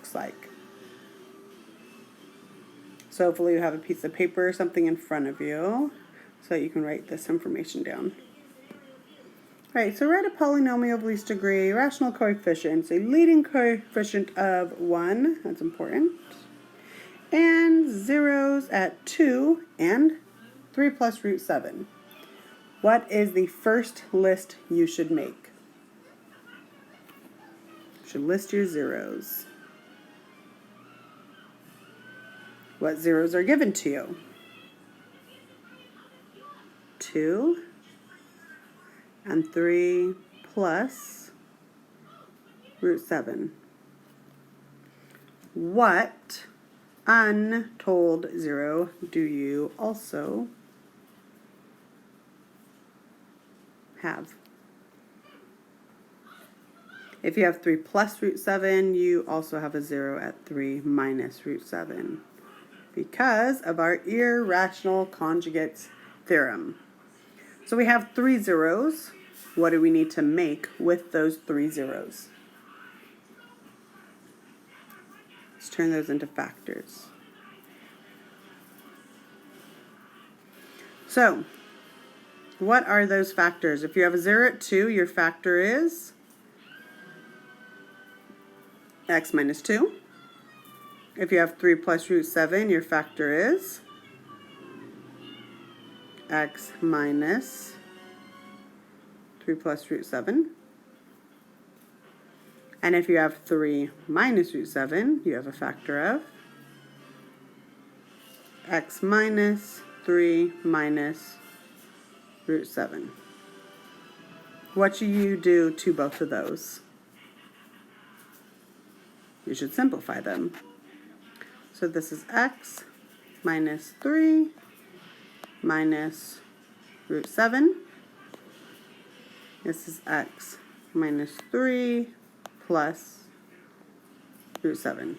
looks like. So hopefully you have a piece of paper or something in front of you so that you can write this information down. All right, so write a polynomial of least degree, rational coefficients, a leading coefficient of 1, that's important, and zeros at 2 and 3 plus root 7. What is the first list you should make? You should list your zeros. What zeros are given to you? 2 and 3 plus root 7. What untold zero do you also have? If you have 3 plus root 7, you also have a 0 at 3 minus root 7 because of our irrational conjugates theorem. So we have 3 zeros. What do we need to make with those 3 zeros? Let's turn those into factors. So, what are those factors? If you have a 0 at 2, your factor is x minus 2. If you have 3 plus root 7, your factor is x minus 3 plus root 7. And if you have 3 minus root 7, you have a factor of x minus 3 minus root 7. What should you do to both of those? You should simplify them. So this is x minus 3 minus root 7. This is x minus 3 plus root 7.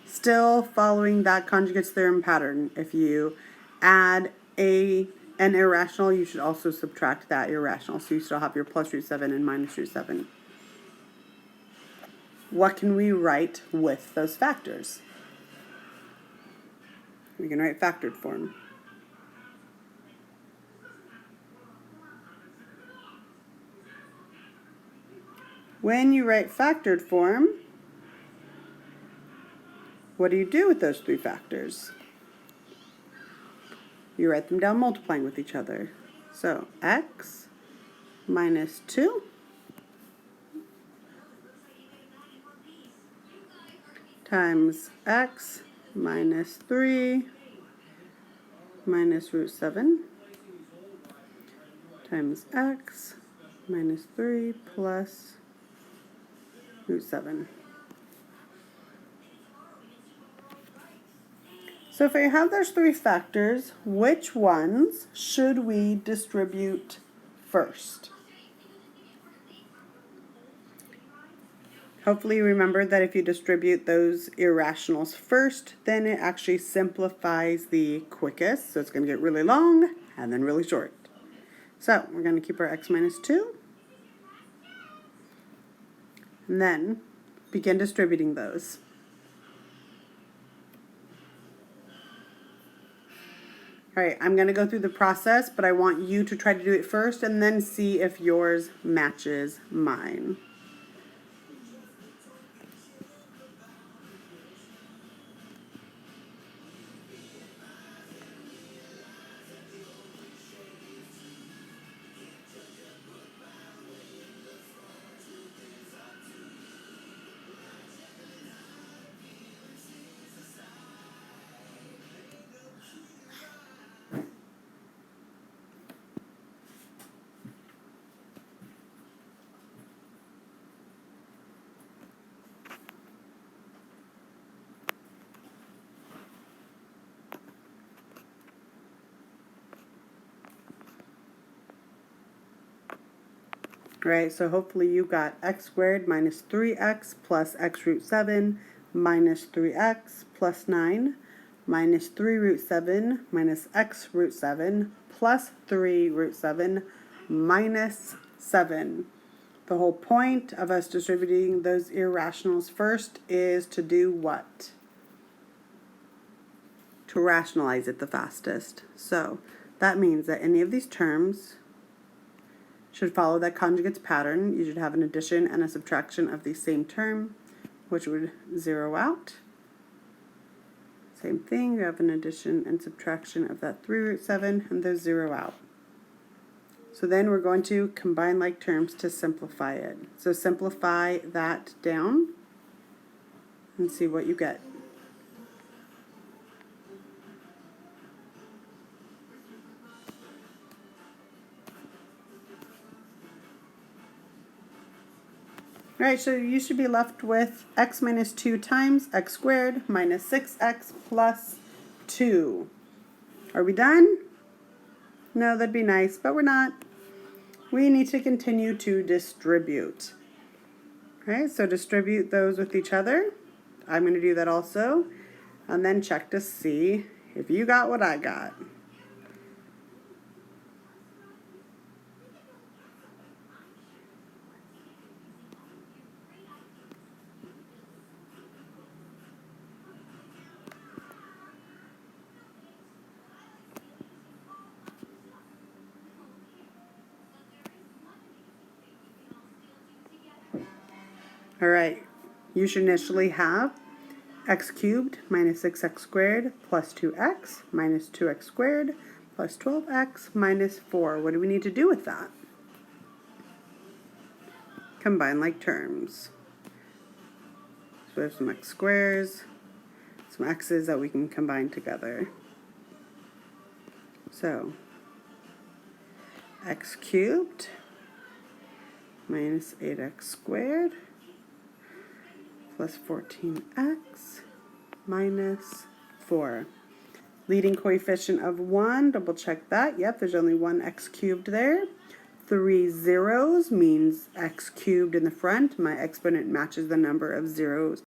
Still following that conjugates theorem pattern. If you add an irrational, you should also subtract that irrational. So you still have your plus root 7 and minus root 7. What can we write with those factors? We can write factored form. When you write factored form, what do you do with those 3 factors? You write them down multiplying with each other. So x minus 2 times x minus 3 minus root 7 times x minus 3 plus root 7. So if I have those 3 factors, which ones should we distribute first? Hopefully you remember that if you distribute those irrationals first, then it actually simplifies the quickest. So it's going to get really long and then really short. So we're going to keep our x minus 2. And then begin distributing those. All right, I'm going to go through the process, but I want you to try to do it first and then see if yours matches mine. Right, so hopefully you got x squared minus 3x plus x root 7 minus 3x plus 9 minus 3 root 7 minus x root 7 plus 3 root 7 minus 7 The whole point of us distributing those irrationals first is to do what? To rationalize it the fastest. So that means that any of these terms should follow that conjugates pattern. You should have an addition and a subtraction of the same term, which would zero out. Same thing, you have an addition and subtraction of that 3 root 7, and those zero out. So then we're going to combine like terms to simplify it. So simplify that down and see what you get. Alright, so you should be left with x minus 2 times x squared minus 6x plus 2. Are we done? No, that'd be nice, but we're not. We need to continue to distribute. Okay, so distribute those with each other. I'm going to do that also. And then check to see if you got what I got. Alright, you should initially have x cubed minus 6x squared plus 2x minus 2x squared plus 12x minus 4. What do we need to do with that? Combine like terms. So we have some x squares, some x's that we can combine together. So x cubed minus 8x squared plus 14x minus 4. Leading coefficient of 1, double check that. Yep, there's only one x cubed there. 3 zeros means x cubed in the front. My exponent matches the number of zeros